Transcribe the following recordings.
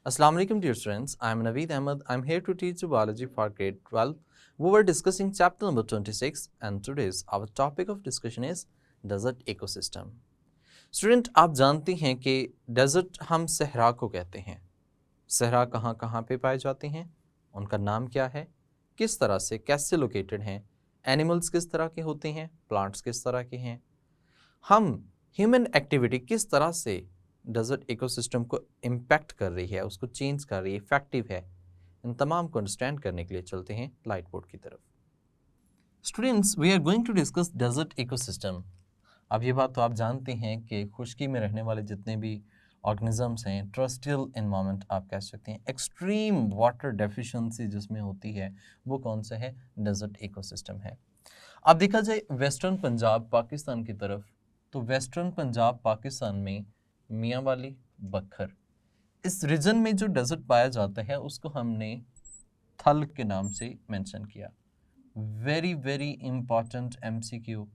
Assalamu alaikum dear students, I am Naveed Ahmed. I am here to teach you biology for grade 12. We were discussing chapter number 26 and today's our topic of discussion is desert ecosystem. Student आप जानते हैं कि desert हम सहरा को कहते हैं. सहरा कहाँ कहाँ पे पाए जाते हैं, उनका नाम क्या है, किस तरह से कैसे लोकेटेड हैं, एनिमल्स किस तरह के होते हैं, प्लांट्स किस तरह के हैं, हम ह्यूमन एक्टिविटी किस तरह से डेजर्ट इकोसिस्टम को इम्पैक्ट कर रही है, उसको चेंज कर रही है, इफेक्टिव है, इन तमाम को अंडरस्टैंड करने के लिए चलते हैं लाइट बोर्ड की तरफ. Students, we are going to discuss desert ecosystem. अब ये बात तो आप जानते हैं कि खुश्की में रहने वाले जितने भी ऑर्गेनिजम्स हैं, ट्रस्टियल इन्वायरमेंट आप कह सकते हैं, एक्सट्रीम वाटर डेफिशिएंसी जिसमें होती है वो कौन सा है, डेजर्ट इकोसिस्टम है. अब देखा जाए वेस्टर्न पंजाब पाकिस्तान की तरफ, तो वेस्टर्न पंजाब पाकिस्तान में मियाँ वाली, बखर, इस रीजन में जो डेजर्ट पाया जाता है उसको हमने थल के नाम से मेंशन किया. Very very important MCQ.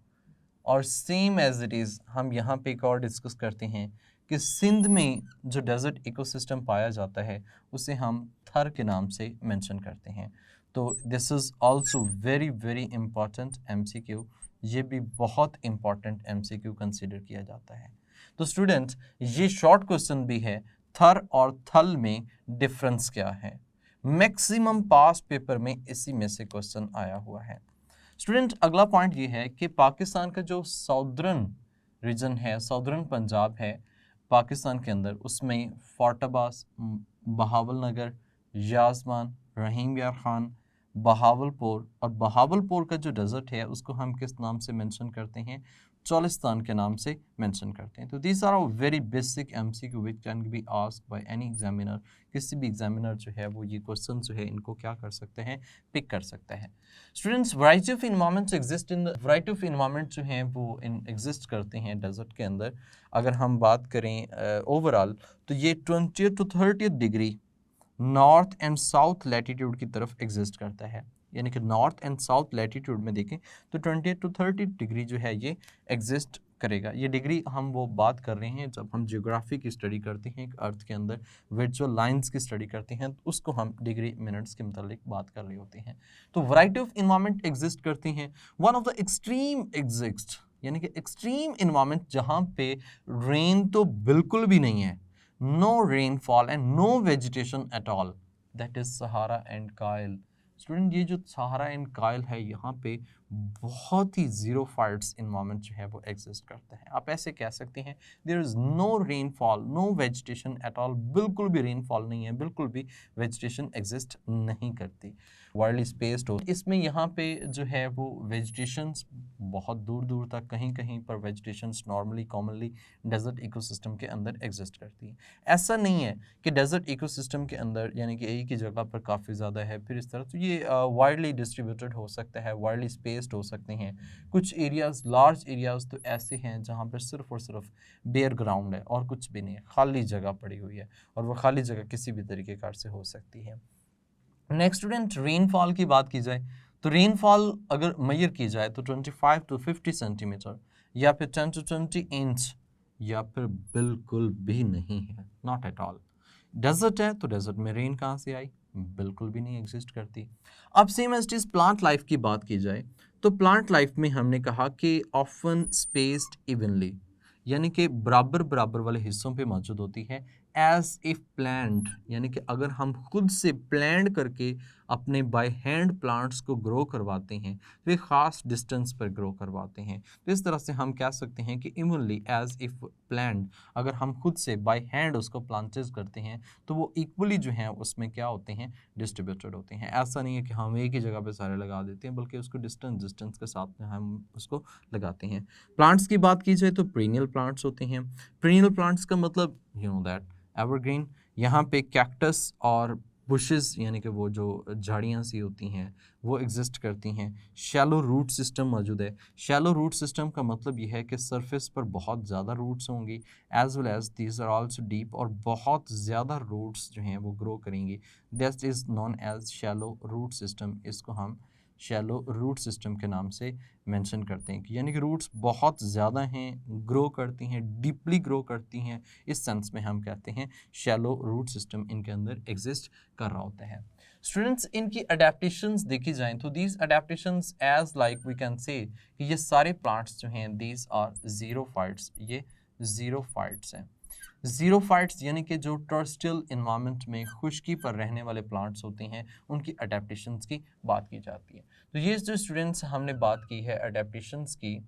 और सेम एज इट इज़ हम यहाँ पे एक और डिस्कस करते हैं कि सिंध में जो डेजर्ट इकोसिस्टम पाया जाता है उसे हम थर के नाम से मेंशन करते हैं. तो this is also very very important MCQ. ये भी बहुत इंपॉर्टेंट एमसीक्यू कंसीडर किया जाता है. तो स्टूडेंट, ये शॉर्ट क्वेश्चन भी है, थर और थल में डिफरेंस क्या है. मैक्सिमम पास्ट पेपर में इसी में से क्वेश्चन आया हुआ है. स्टूडेंट, अगला पॉइंट ये है कि पाकिस्तान का जो साउदर्न रीजन है, साउदर्न पंजाब है पाकिस्तान के अंदर, उसमें फोर्टाबास, बहावल नगर, याजमान, रहीम यार खान, बहावलपुर, और बहावलपुर का जो डेजर्ट है उसको हम किस नाम से मेंशन करते हैं, चोलिस्तान के नाम से मेंशन करते हैं. तो these are very basic MCQ which can be asked by any examiner. किसी भी एग्जामिनर जो है वो ये क्वेश्चन जो है इनको क्या कर सकते हैं, पिक कर सकता है. Students, variety of environments exist in variety of environment जो हैं वो एग्जिस्ट करते हैं डेजर्ट के अंदर. अगर हम बात करें ओवरऑल तो ये 20 to 30 degree north and south latitude की तरफ एग्जिस्ट करता है. यानी कि नॉर्थ एंड साउथ लैटिट्यूड में देखें तो 20 to 30 डिग्री जो है ये एग्जिस्ट करेगा. ये डिग्री हम वो बात कर रहे हैं जब हम जियोग्राफी की स्टडी करते हैं, अर्थ के अंदर वर्चुअल लाइंस की स्टडी करते हैं, तो उसको हम डिग्री मिनट्स के मुतालिक बात कर रहे होते हैं. तो वैरायटी ऑफ इन्वायरमेंट एग्जिस्ट करती हैं. One of the extreme exist, यानी कि एक्सट्रीम इन्वायरमेंट जहाँ पे रेन तो बिल्कुल भी नहीं है, no rainfall and no vegetation at all, that is Sahara and Kyle. Student, ये जो सहारा एंड कायल है यहाँ पे बहुत ही जीरो फाइट्स इन्वायरमेंट जो है वो एग्जिस्ट करता है. आप ऐसे कह सकते हैं there is no rainfall, no vegetation at all. बिल्कुल भी रेनफॉल नहीं है, बिल्कुल भी वेजिटेशन एग्जिस्ट नहीं करती. वाइडली स्पेस्ड हो, इसमें यहाँ पे जो है वो वेजिटेशंस बहुत दूर दूर तक, कहीं कहीं पर vegetations normally commonly desert ecosystem के अंदर एग्जिस्ट करती है. ऐसा नहीं है कि डेजर्ट इकोसिस्टम के अंदर यानी कि एक ही जगह पर काफ़ी ज़्यादा है फिर इस तरह. तो ये वाइडली डिस्ट्रीब्यूटेड हो सकता है, वाइडली स्पेस्ड हो सकते हैं. कुछ एरियाज़, लार्ज एरियाज़ तो ऐसे हैं जहाँ पर सिर्फ और सिर्फ बेयर ग्राउंड है और कुछ भी नहीं है, खाली जगह पड़ी हुई है, और वो खाली जगह किसी भी तरीके कार से हो सकती है. नेक्स्ट स्टूडेंट, रेनफॉल की बात की जाए तो रेनफॉल अगर मेजर की जाए तो 25 to 50 सेंटीमीटर या फिर 10 to 20 इंच, या फिर बिल्कुल भी नहीं है, नॉट एट ऑल. डेजर्ट है तो डेजर्ट में रेन कहाँ से आई, बिल्कुल भी नहीं एग्जिस्ट करती. अब same as is plant life की बात की जाए तो प्लांट लाइफ में हमने कहा कि ऑफन स्पेस्ड इवनली, यानी कि बराबर बराबर वाले हिस्सों पे मौजूद होती है. एज इफ प्लांट, यानी कि अगर हम खुद से प्लान करके अपने बाय हैंड प्लांट्स को ग्रो करवाते हैं तो एक ख़ास डिस्टेंस पर ग्रो करवाते हैं. तो इस तरह से हम कह सकते हैं कि इवनली एज इफ प्लांट, अगर हम खुद से बाय हैंड उसको प्लांटेज करते हैं तो वो इक्वली जो हैं उसमें क्या होते हैं, डिस्ट्रीब्यूटेड होते हैं. ऐसा नहीं है कि हम एक ही जगह पे सारे लगा देते हैं, बल्कि उसको डिस्टेंस डिस्टेंस के साथ में हम उसको लगाते हैं. प्लांट्स की बात की जाए तो पेरिनियल प्लांट्स होते हैं. पेरिनियल प्लांट्स का मतलब यू नो दैट एवरग्रीन. यहाँ पे कैक्टस और बुशेस यानी कि वो जो झाड़ियाँ सी होती हैं वो एग्जिस्ट करती हैं. शैलो रूट सिस्टम मौजूद है. शैलो रूट सिस्टम का मतलब ये है कि सरफेस पर बहुत ज़्यादा रूट्स होंगी, as well as these are also deep, और बहुत ज़्यादा रूट्स जो हैं वो ग्रो करेंगी. That is known as shallow root system. इसको हम शैलो रूट सिस्टम के नाम से मेंशन करते हैं, कि यानी कि रूट्स बहुत ज़्यादा हैं, ग्रो करती हैं, डीपली ग्रो करती हैं, इस सेंस में हम कहते हैं शैलो रूट सिस्टम इनके अंदर एग्जिस्ट कर रहा होता है। स्टूडेंट्स, इनकी अडेप्टेशंस देखी जाएं तो these adaptations as like we can say कि ये सारे प्लांट्स जो हैं दीज आर ज़ीरोफाइट्स, ये ज़ीरोफाइट्स हैं। ज़ीरोफाइट्स यानी कि जो टर्स्टियल इन्वायरमेंट में खुश्की पर रहने वाले प्लांट्स होते हैं, उनकी अडेप्टेशंस की बात की जाती है। तो ये जो स्टूडेंट्स हमने बात की है अडेप्टेशंस की,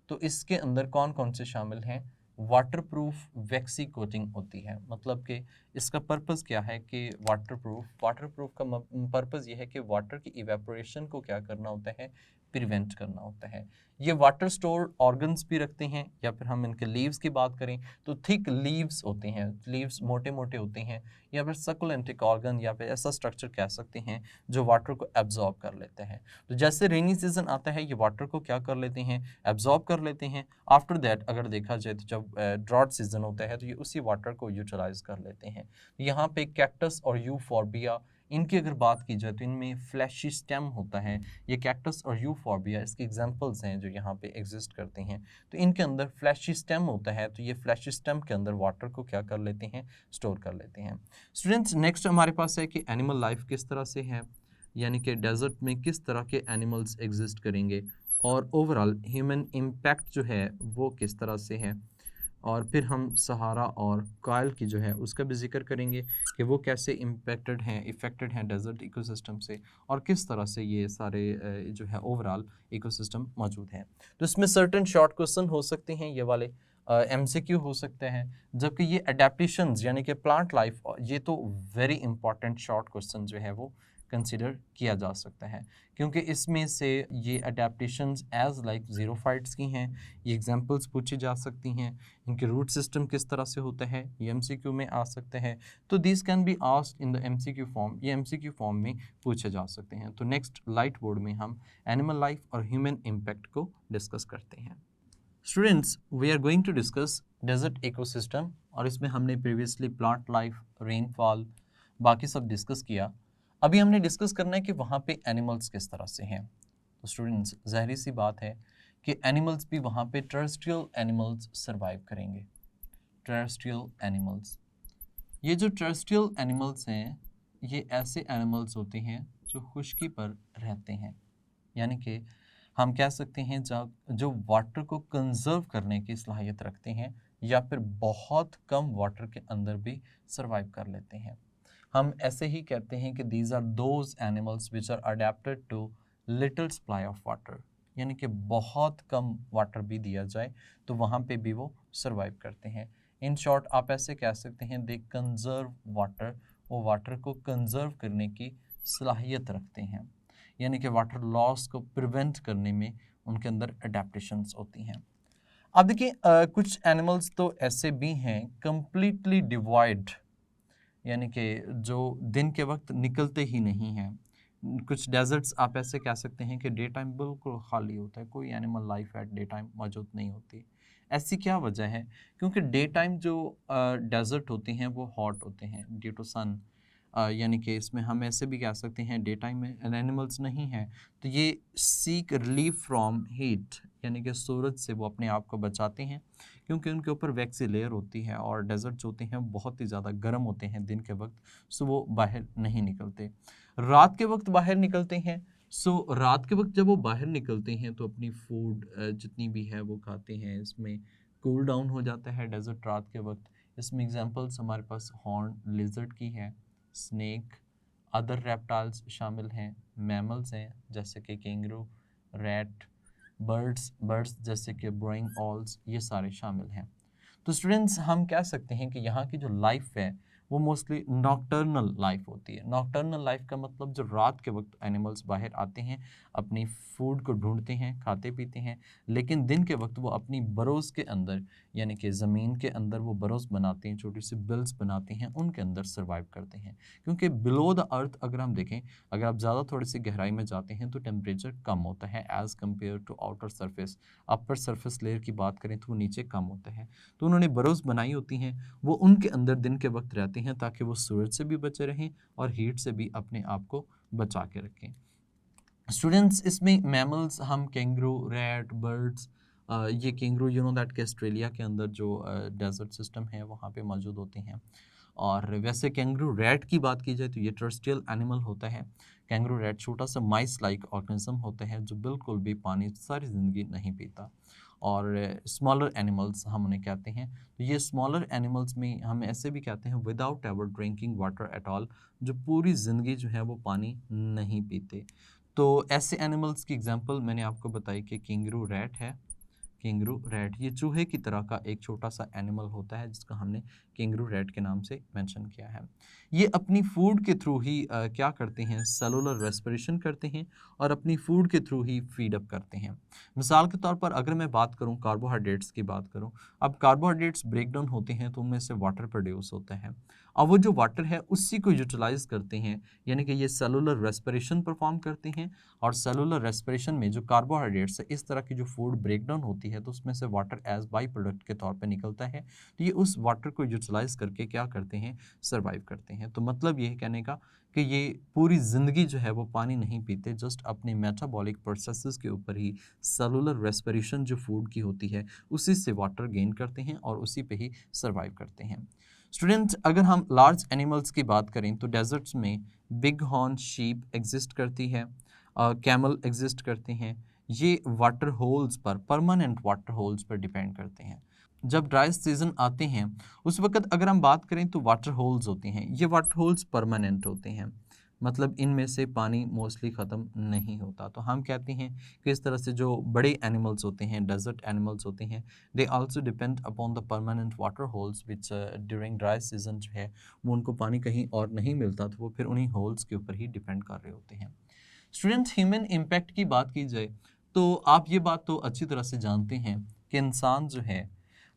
तो इसके अंदर कौन कौन से शामिल हैं? वाटरप्रूफ वैक्सी कोटिंग होती है, मतलब कि इसका पर्पस क्या है कि वाटरप्रूफ का पर्पस ये है कि वाटर की इवेपोरेशन को क्या करना होता है, प्रिवेंट करना होता है। ये वाटर स्टोर ऑर्गन्स भी रखते हैं, या फिर हम इनके लीव्स की बात करें तो थिक लीव्स होते हैं, लीव्स मोटे मोटे होते हैं, या फिर सकुलेंटिक ऑर्गन या फिर ऐसा स्ट्रक्चर कह सकते हैं जो वाटर को एब्जॉर्ब कर लेते हैं। तो जैसे रेनी सीजन आता है ये वाटर को क्या कर लेते हैं, एब्जॉर्ब कर लेते हैं। आफ्टर दैट अगर देखा जाए तो जब ड्रॉट सीजन होता है तो ये उसी वाटर को यूटिलाइज कर लेते हैं। यहाँ पे कैक्टस और यूफॉर्बिया, इनकी अगर बात की जाए तो इनमें फ्लैशी स्टेम होता है। ये कैक्टस और यूफॉर्बिया इसके एग्जांपल्स हैं जो यहाँ पे एग्जिस्ट करते हैं। तो इनके अंदर फ्लैशी स्टेम होता है, तो ये फ्लैशी स्टेम के अंदर वाटर को क्या कर लेते हैं, स्टोर कर लेते हैं। स्टूडेंट्स, नेक्स्ट हमारे पास है कि एनिमल लाइफ किस तरह से है, यानी कि डेजर्ट में किस तरह के एनिमल्स एग्जिस्ट करेंगे, और ओवरऑल ह्यूमन इम्पैक्ट जो है वो किस तरह से है, और फिर हम सहारा और कायल की जो है उसका भी जिक्र करेंगे कि वो कैसे इफ़ेक्टेड हैं डेजर्ट इकोसिस्टम से, और किस तरह से ये सारे जो है ओवरऑल इकोसिस्टम मौजूद है। तो इसमें सर्टेन शॉर्ट क्वेश्चन हो सकते हैं, ये वाले MCQ हो सकते हैं, जबकि ये अडेप्टेशंस यानी कि प्लांट लाइफ, ये तो वेरी इंपॉर्टेंट शॉर्ट क्वेश्चन जो है वो कंसिडर किया जा सकता है, क्योंकि इसमें से ये अडेप्टेशंस एज लाइक ज़ीरोफाइट्स की हैं, ये एग्जांपल्स पूछी जा सकती हैं। इनके रूट सिस्टम किस तरह से होता है ये MCQ में आ सकते हैं। तो this can be asked in the MCQ form, ये MCQ फॉर्म में पूछे जा सकते हैं। तो नेक्स्ट लाइट बोर्ड में हम एनिमल लाइफ और ह्यूमन इम्पैक्ट को डिस्कस करते हैं। Students, we are going to discuss desert ecosystem, और इसमें हमने प्रीवियसली प्लांट लाइफ, रेनफॉल, बाकी सब डिस्कस किया। अभी हमने डिस्कस करना है कि वहाँ पे एनिमल्स किस तरह से हैं। तो स्टूडेंट्स, ज़ाहिर सी बात है कि एनिमल्स भी वहाँ पे टेरेस्ट्रियल एनिमल्स सर्वाइव करेंगे। टेरेस्ट्रियल एनिमल्स, ये जो टेरेस्ट्रियल एनिमल्स हैं ये ऐसे एनिमल्स होते हैं जो खुश्की पर रहते हैं, यानी कि हम कह सकते हैं जो वाटर को कंजर्व करने की सलाहियत रखते हैं, या फिर बहुत कम वाटर के अंदर भी सर्वाइव कर लेते हैं। हम ऐसे ही कहते हैं कि these are those animals which are adapted to little supply of water, यानी कि बहुत कम वाटर भी दिया जाए तो वहाँ पे भी वो सर्वाइव करते हैं। इन शॉर्ट आप ऐसे कह सकते हैं दे कंजर्व वाटर, वो वाटर को कंजर्व करने की सलाहियत रखते हैं, यानी कि वाटर लॉस को प्रिवेंट करने में उनके अंदर अडेप्टेशंस होती हैं। अब देखिए कुछ एनिमल्स तो ऐसे भी हैं कम्प्लीटली डिवॉइड, यानी कि जो दिन के वक्त निकलते ही नहीं हैं। कुछ डेजर्ट्स आप ऐसे कह सकते हैं कि डे टाइम बिल्कुल खाली होता है, कोई animal life at day time मौजूद नहीं होती। ऐसी क्या वजह है? क्योंकि डे टाइम जो डेजर्ट होते हैं वो हॉट होते हैं ड्यू टू सन, यानी कि इसमें हम ऐसे भी कह सकते हैं डे टाइम में एनिमल्स नहीं हैं तो ये सीक रिलीफ फ्रॉम हीट, यानी कि सूरज से वो अपने आप को बचाते हैं, क्योंकि उनके ऊपर वैक्सी लेयर होती है और डेजर्ट जो होते हैं बहुत ही ज़्यादा गर्म होते हैं दिन के वक्त, सो वो बाहर नहीं निकलते। रात के वक्त बाहर निकलते हैं, सो रात के वक्त जब वो बाहर निकलते हैं तो अपनी फूड जितनी भी है वो खाते हैं, इसमें कूल डाउन हो जाता है डेजर्ट रात के वक्त। इसमें एग्जांपल्स हमारे पास हॉर्न लिजर्ड की है, स्नेक, अदर रेप्टाइल्स शामिल हैं, मैमल्स हैं जैसे कि कैंगरू, रैट, बर्ड्स जैसे कि ब्रोइंग ऑल्स, ये सारे शामिल हैं। तो स्टूडेंट्स, हम कह सकते हैं कि यहाँ की जो लाइफ है वो मोस्टली नॉकटर्नल लाइफ होती है। नॉकटर्नल लाइफ का मतलब जो रात के वक्त एनिमल्स बाहर आते हैं, अपनी फूड को ढूंढते हैं, खाते पीते हैं, लेकिन दिन के वक्त वो अपनी बरोज़ के अंदर, यानी कि ज़मीन के अंदर वो बरोज़ बनाते हैं, छोटी सी बिल्स बनाते हैं, उनके अंदर सर्वाइव करते हैं। क्योंकि बिलो द अर्थ अगर हम देखें, अगर आप ज़्यादा थोड़ी सी गहराई में जाते हैं तो टेम्परेचर कम होता है as compare to outer surface. Upper surface layer की बात करें तो वो नीचे कम होता है। तो उन्होंने बरोज़ बनाई होती हैं, वो उनके अंदर दिन के वक्त रहते हैं ताकि वो सूरज से भी बचे रहें और हीट से भी अपने आप को बचा के रखें। स्टूडेंट्स इसमें मैमल्स हम कैंगरू, रैट, बर्ड्स, ये कैंगरू यू नो दैट कि ऑस्ट्रेलिया के अंदर जो डेजर्ट सिस्टम है वहाँ पे मौजूद होते हैं। और वैसे कैंगरू रैट की बात की जाए तो ये टर्स्ट्रियल एनिमल होता है। कैंगरू रैट छोटा सा माइस लाइक ऑर्गेनिज्म होता है जो बिल्कुल भी पानी सारी ज़िंदगी नहीं पीता। और स्मॉलर एनिमल्स हम उन्हें कहते हैं। तो ये स्मॉलर एनिमल्स में हम ऐसे भी कहते हैं without ever drinking water at all, जो पूरी ज़िंदगी जो है वो पानी नहीं पीते। तो ऐसे एनिमल्स की एग्जांपल मैंने आपको बताई कि कैंगरू रैट है। कैंगरू रैट ये चूहे की तरह का एक छोटा सा एनिमल होता है जिसका हमने कैंगरू रैट के नाम से मेंशन किया है। ये अपनी फूड के थ्रू ही क्या करते हैं, सेलुलर रेस्पिरेशन करते हैं और अपनी फूड के थ्रू ही फीड अप करते हैं। मिसाल के तौर पर अगर मैं बात करूं कार्बोहाइड्रेट्स की बात करूं, अब कार्बोहाइड्रेट्स ब्रेक डाउन होते हैं तो उनमें से वाटर प्रोड्यूस होता है। अब वो जो वाटर है उसी को यूटिलाइज करते हैं, यानी कि ये सेलुलर रेस्पिरेशन परफॉर्म करते हैं। और सेलुलर रेस्पिरेशन में जो कार्बोहाइड्रेट्स है इस तरह की जो फूड ब्रेक डाउन होती है तो उसमें से वाटर एज बाई प्रोडक्ट के तौर पे निकलता है। तो ये उस वाटर को यूटिलाइज करके क्या करते हैं, सर्वाइव करते हैं। तो मतलब ये है कहने का कि ये पूरी ज़िंदगी जो है वो पानी नहीं पीते, जस्ट अपने मेटाबॉलिक प्रोसेसेस के ऊपर ही सेलुलर रेस्पिरेशन जो फूड की होती है उसी से वाटर गेन करते हैं और उसी पे ही सर्वाइव करते हैं। स्टूडेंट अगर हम लार्ज एनिमल्स की बात करें तो डेजर्ट्स में बिग हॉर्न शीप एग्जिस्ट करती है, कैमल एग्जिस्ट करते हैं। ये वाटर होल्स पर, परमानेंट वाटर होल्स पर डिपेंड करते हैं। जब ड्राई सीजन आते हैं उस वक्त अगर हम बात करें तो वाटर होल्स होते हैं, ये वाटर होल्स परमानेंट होते हैं, मतलब इनमें से पानी मोस्टली ख़त्म नहीं होता। तो हम कहते हैं कि इस तरह से जो बड़े एनिमल्स होते हैं, डेजर्ट एनिमल्स होते हैं, they also depend upon the permanent water holes which during dry season जो है वो उनको पानी कहीं और नहीं मिलता तो वो फिर उन्हीं होल्स के ऊपर ही डिपेंड कर रहे होते हैं। स्टूडेंट्स ह्यूमन इम्पैक्ट की बात की जाए तो आप ये बात तो अच्छी तरह से जानते हैं कि इंसान जो है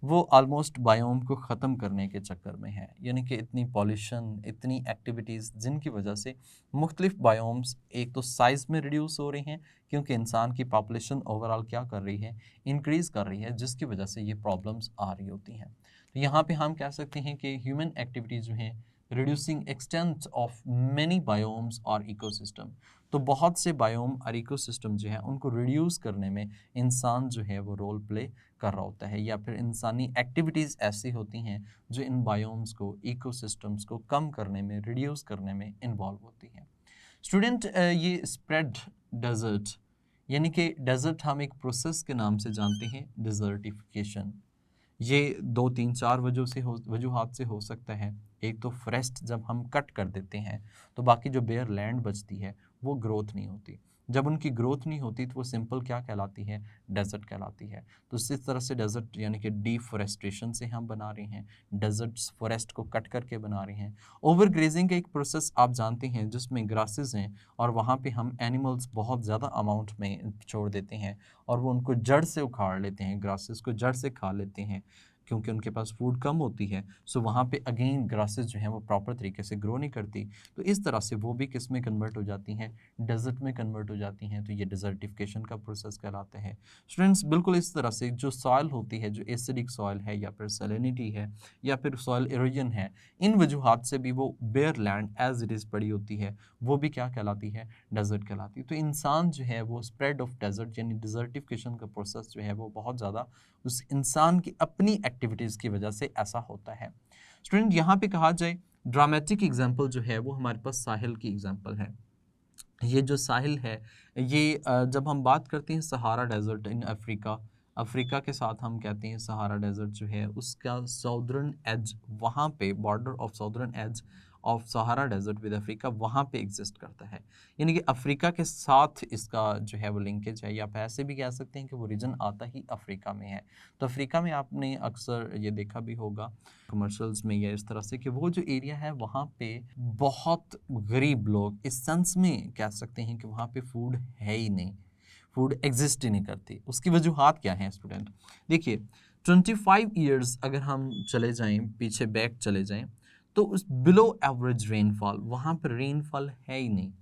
वो ऑलमोस्ट बायोम को ख़त्म करने के चक्कर में है, यानी कि इतनी पॉल्यूशन, इतनी एक्टिविटीज़ जिनकी वजह से मुख्तलिफ बायोम्स एक तो साइज़ में रिड्यूस हो रही हैं क्योंकि इंसान की पॉपुलेशन ओवरऑल क्या कर रही है, इंक्रीज़ कर रही है, जिसकी वजह से ये प्रॉब्लम्स आ रही होती हैं। तो यहाँ पे हम कह सकते हैं कि ह्यूमन एक्टिविटीज़ जो हैं reducing extent of many biomes और इकोसिस्टम, तो बहुत से बायोम और इकोसिस्टम जो है उनको रिड्यूस करने में इंसान जो है वो रोल प्ले कर रहा होता है, या फिर इंसानी एक्टिविटीज़ ऐसी होती हैं जो इन बायोम्स को, इकोसिस्टम्स को कम करने में, रिड्यूस करने में इन्वॉल्व होती हैं। स्टूडेंट ये स्प्रेड डेजर्ट, यानी कि डेजर्ट हम एक प्रोसेस के नाम से जानते हैं, डिजर्टिफिकेशन। ये 2 3 4 वजूहात से हो सकता है। एक तो फॉरेस्ट जब हम कट कर देते हैं तो बाकी जो बेयर लैंड बचती है वो ग्रोथ नहीं होती। जब उनकी ग्रोथ नहीं होती तो वो सिंपल क्या कहलाती है, डेजर्ट कहलाती है। तो इस तरह से डेजर्ट यानी कि डिफॉरेस्टेशन से हम बना रहे हैं, डेजर्ट्स फॉरेस्ट को कट करके बना रहे हैं। ओवर ग्रेजिंग का एक प्रोसेस आप जानते हैं जिसमें ग्रासेस हैं और वहाँ पे हम एनिमल्स बहुत ज़्यादा अमाउंट में छोड़ देते हैं और वो उनको जड़ से उखाड़ लेते हैं, ग्रासेस को जड़ से खा लेते हैं क्योंकि उनके पास फूड कम होती है। सो वहाँ पे अगेन ग्रासेस जो हैं वो प्रॉपर तरीके से ग्रो नहीं करती, तो इस तरह से वो भी किस में कन्वर्ट हो जाती हैं, डेजर्ट में कन्वर्ट हो जाती हैं। तो ये डिजर्टिफिकेशन का प्रोसेस कहलाता है। स्टूडेंट्स बिल्कुल इस तरह से जो सॉइल होती है, जो एसिडिक सॉइल है या फिर सैलिनिटी है या फिर सॉइल इरोजन है, इन वजूहात से भी वो bare land as it is पड़ी होती है, वो भी क्या कहलाती है, डेजर्ट कहलाती है। तो इंसान जो है वो स्प्रेड ऑफ डेजर्ट यानी डिजर्टिफिकेशन का प्रोसेस जो है वो बहुत ज़्यादा उस इंसान की अपनी एक्टिविटीज़ की वजह से ऐसा होता है। स्टूडेंट यहाँ पे कहा जाए ड्रामेटिक एग्जाम्पल जो है वो हमारे पास साहिल की एग्जाम्पल है। ये जो साहिल है ये जब हम बात करते हैं Sahara desert in Africa, Africa के साथ हम कहते हैं सहारा डेजर्ट जो है उसका साउदर्न एज, वहाँ पे border of southern edge of Sahara desert with Africa वहाँ पे एग्जिस्ट करता है, यानी कि अफ्रीका के साथ इसका जो है वो लिंकेज है, या आप ऐसे भी कह सकते हैं कि वो रीजन आता ही अफ्रीका में है। तो अफ्रीका में आपने अक्सर ये देखा भी होगा कमर्शियल्स में या इस तरह से कि वो जो एरिया है वहाँ पे बहुत गरीब लोग, इस सेंस में कह सकते हैं कि वहाँ पे फूड है ही नहीं, फूड एग्जिस्ट ही नहीं करती। उसकी वजूहात क्या हैं स्टूडेंट, देखिए 25 ईयर्स अगर हम चले जाएं पीछे बैक चले जाएं तो उस बिलो एवरेज रेनफॉल, वहाँ पर रेनफॉल है ही नहीं।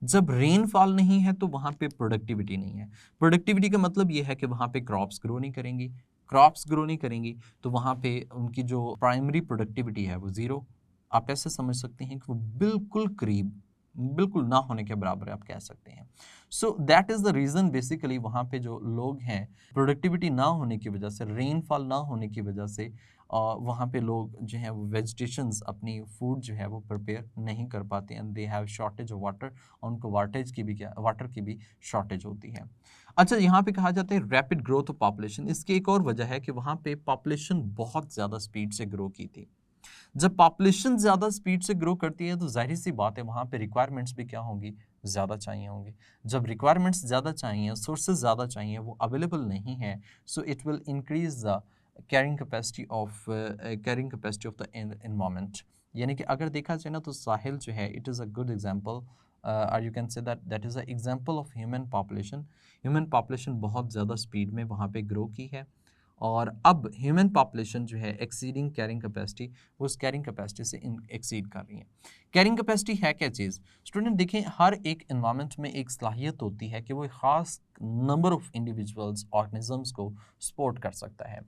जब रेनफॉल नहीं है तो वहाँ पे प्रोडक्टिविटी नहीं है। प्रोडक्टिविटी का मतलब ये है कि वहाँ पे क्रॉप्स ग्रो नहीं करेंगी, क्रॉप्स ग्रो नहीं करेंगी तो वहाँ पे उनकी जो प्राइमरी प्रोडक्टिविटी है वो ज़ीरो। आप ऐसे समझ सकते हैं कि वो बिल्कुल करीब बिल्कुल ना होने के बराबर आप कह सकते हैं। So that is the reason basically वहाँ पे जो लोग हैं, प्रोडक्टिविटी ना होने की वजह से, रेनफॉल ना होने की वजह से वहाँ पे लोग जो हैं वो वेजिटेशंस अपनी फूड जो है वो प्रिपेयर नहीं कर पाते and they have shortage of water, उनको वाटर की भी शॉर्टेज होती है। अच्छा, यहाँ पे कहा जाता है रैपिड ग्रोथ ऑफ पॉपुलेशन। इसकी एक और वजह है कि वहाँ पे पॉपुलेशन बहुत ज़्यादा स्पीड से ग्रो की थी। जब पॉपुलेशन ज़्यादा स्पीड से ग्रो करती है तो जाहिर सी बात है वहाँ पे रिक्वायरमेंट्स भी क्या होंगी, ज़्यादा चाहिए होंगे। जब रिक्वायरमेंट्स ज़्यादा चाहिए, सोर्सेज ज़्यादा चाहिए, वो अवेलेबल नहीं है, so it will increase the carrying capacity of the environment. यानी कि अगर देखा जाए ना तो साहिल जो है it is a good example, और you can say that is a example of human population बहुत ज़्यादा स्पीड में वहाँ पे ग्रो की है, और अब ह्यूमन पॉपुलेशन जो है एक्सीडिंग कैरिंग कैपेसिटी, वो उस कैरिंग कैपेसिटी से एक्सीड कर रही है। कैरिंग कैपेसिटी है क्या चीज़? स्टूडेंट देखें, हर एक एनवायरनमेंट में एक सलाहियत होती है कि वो एक ख़ास नंबर ऑफ इंडिविजुअल्स ऑर्गेनिजम्स को सपोर्ट कर सकता है।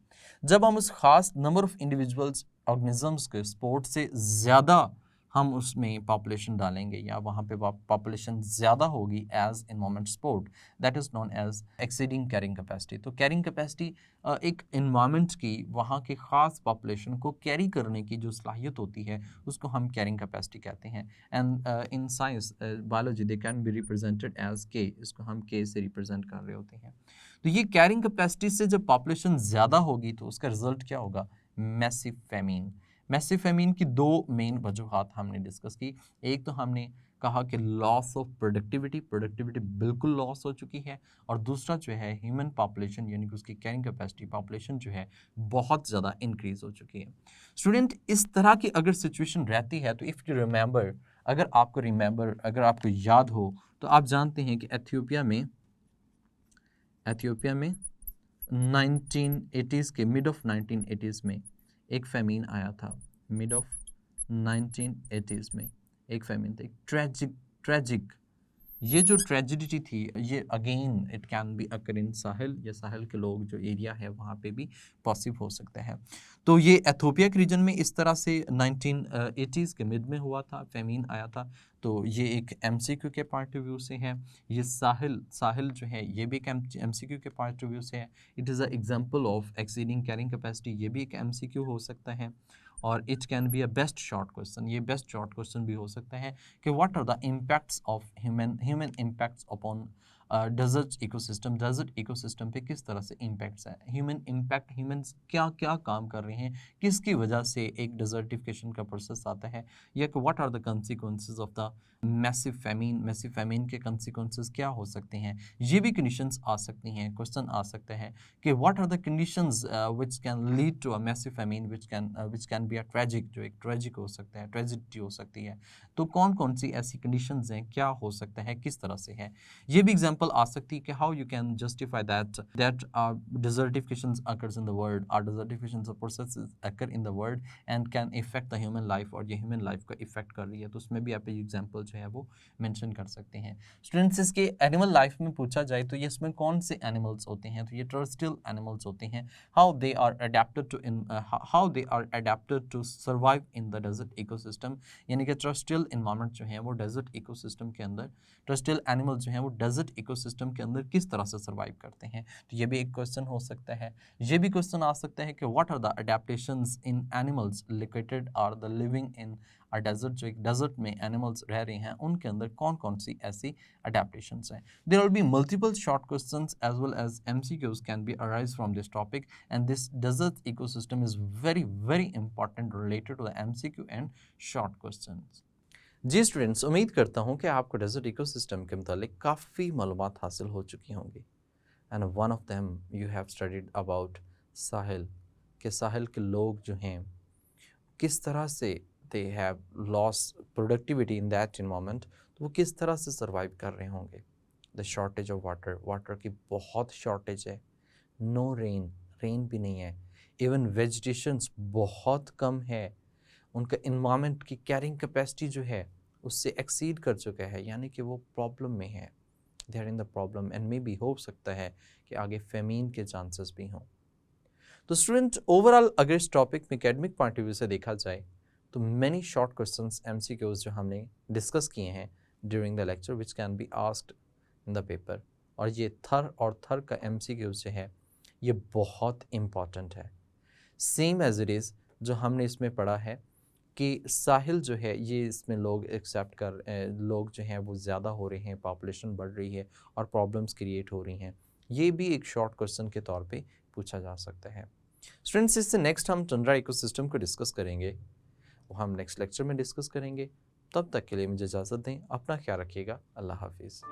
जब हम उस ख़ास नंबर ऑफ इंडिविजुअल्स ऑर्गेनिजम्स के सपोर्ट से ज़्यादा हम उसमें पॉपुलेशन डालेंगे या वहाँ पे पॉपुलेशन ज़्यादा होगी as environment support, that is known as exceeding carrying capacity. तो कैरिंग कैपेसिटी एक एनवायरनमेंट की वहाँ के ख़ास पॉपुलेशन को कैरी करने की जो सलाहियत होती है उसको हम कैरिंग कैपेसिटी कहते हैं। And in science biology they can be represented as K, इसको हम के से रिप्रेजेंट कर रहे होते हैं। तो ये कैरिंग कैपेसिटी से जब पॉपुलेशन ज़्यादा होगी तो उसका रिजल्ट क्या होगा? Massive famine. मैसिव फेमीन की दो मेन वजूहात हमने डिस्कस की। एक तो हमने कहा कि लॉस ऑफ प्रोडक्टिविटी बिल्कुल लॉस हो चुकी है, और दूसरा जो है ह्यूमन पॉपुलेशन यानी कि उसकी कैरिंग कैपेसिटी पॉपुलेशन जो है बहुत ज़्यादा इंक्रीज हो चुकी है। स्टूडेंट, इस तरह की अगर सिचुएशन रहती है तो इफ़ यू रिमेंबर, अगर आपको याद हो तो आप जानते हैं कि एथियोपिया में 1980s के मिड ऑफ 1980s में एक फेमीन आया था। मिड ऑफ 1980s में एक फेमीन था, एक ट्रेजिक ये जो ट्रेजिडी थी, ये again it can be occur in Sahel, या साहिल के लोग जो एरिया है वहाँ पे भी पॉसिबल हो सकता है। तो ये एथोपिया के रीजन में इस तरह से 1980s के मिड में हुआ था, फेमीन आया था। तो ये एक एमसीक्यू के पॉइंट ऑफ व्यू से है। ये साहिल जो है ये भी एक एमसीक्यू के पॉइंट ऑफ व्यू से है। It is a example of exceeding carrying capacity, ये भी एक एमसीक्यू हो सकता है। और it can be a best short question, ये बेस्ट शॉर्ट क्वेश्चन भी हो सकता है कि what are the impacts of human impacts upon desert ecosystem पे किस तरह से इम्पैक्ट्स है, ह्यूमंस क्या क्या काम कर रहे हैं, किसकी वजह से एक डेजर्टिफिकेशन का प्रोसेस आता है, या कि what are the consequences of the massive famine के कंसिक्वेंसेस क्या हो सकते हैं। ये भी कंडीशंस आ सकती हैं, क्वेश्चन आ सकता है कि what are the conditions which can lead to a massive famine which can be a tragic, जो एक ट्रेजिक हो सकता है, ट्रेजिडी हो सकती है। तो कौन कौन सी ऐसी कंडीशंस हैं, क्या हो सकता है, किस तरह से है। ये भी एग्जांपल आ सकती है कि how you can justify that desertifications occurs in the world, or desertifications of processes occur in the world and can affect the human life, और ये ह्यूमन लाइफ को इफेक्ट कर रही है, तो उसमें भी आप एग्जांपल जो है वो मेंशन कर सकते हैं। स्टूडेंट्स, इसके एनिमल लाइफ में पूछा जाए तो ये इसमें कौन से एनिमल्स होते हैं, तो ये टर्स्ट्रियल एनिमल्स होते हैं। How they are adapted to survive in the desert ecosystem, यानी कि टर्स्ट्रियल इन्वायरमेंट जो है वो डेजर्ट इकोसिस्टम के अंदर, टर्स्ट्रियल एनिमल जो हैं वो डेजर्ट इकोसिस्टम के अंदर किस तरह से सर्वाइव करते हैं। तो ये भी एक क्वेश्चन हो सकता है। ये भी क्वेश्चन आ सकता है कि what are the adaptations in animals located are the living in a desert, जो एक डेजर्ट में एनिमल्स रह रहे हैं उनके अंदर कौन कौन सी ऐसी अडेप्टेशंस हैं। There will be multiple short questions as well as MCQs can be arise from this topic, and this desert ecosystem is very very important related to the MCQ and short questions. जी students, उम्मीद करता हूँ कि आपको desert ecosystem के मुतालिक काफ़ी मालूमात हासिल हो चुकी होंगी। And one of them you have studied about Sahel, के साहिल के लोग जो हैं किस तरह से they have loss productivity in that environment, तो वो किस तरह से सर्वाइव कर रहे होंगे। द शॉर्टेज ऑफ वाटर की बहुत शॉर्टेज है, नो रेन भी नहीं है, इवन वेजिटेशंस बहुत कम है, उनका इन्वायरमेंट की कैरिंग कैपेसिटी जो है उससे एक्सीड कर चुका है, यानी कि वो प्रॉब्लम में है, they are in the problem, and maybe हो सकता है कि आगे फेमीन के चांसेस भी हों। तो स्टूडेंट, ओवरऑल अगर इस टॉपिक में एकेडमिक पॉइंट ऑफ व्यू से देखा जाए तो मैनी शॉर्ट क्वेश्चंस एमसीक्यूज जो हमने डिस्कस किए हैं during the lecture which can be asked in the paper. और ये थर और थर का MCQ जो है ये बहुत इम्पॉर्टेंट है। सेम एज इट इज़ जो हमने इसमें पढ़ा है कि साहिल जो है ये इसमें लोग एक्सेप्ट लोग जो हैं वो ज़्यादा हो रहे हैं, पॉपुलेशन बढ़ रही है और प्रॉब्लम्स क्रिएट हो रही हैं। ये भी एक शॉर्ट क्वेश्चन के तौर पे पूछा जा सकता है। स्टूडेंट्स, इससे नेक्स्ट हम टंड्रा इकोसिस्टम को डिस्कस करेंगे, वो हम नेक्स्ट लेक्चर में डिस्कस करेंगे। तब तक के लिए मुझे इजाज़त दें, अपना ख्याल रखिएगा। अल्लाह हाफिज़।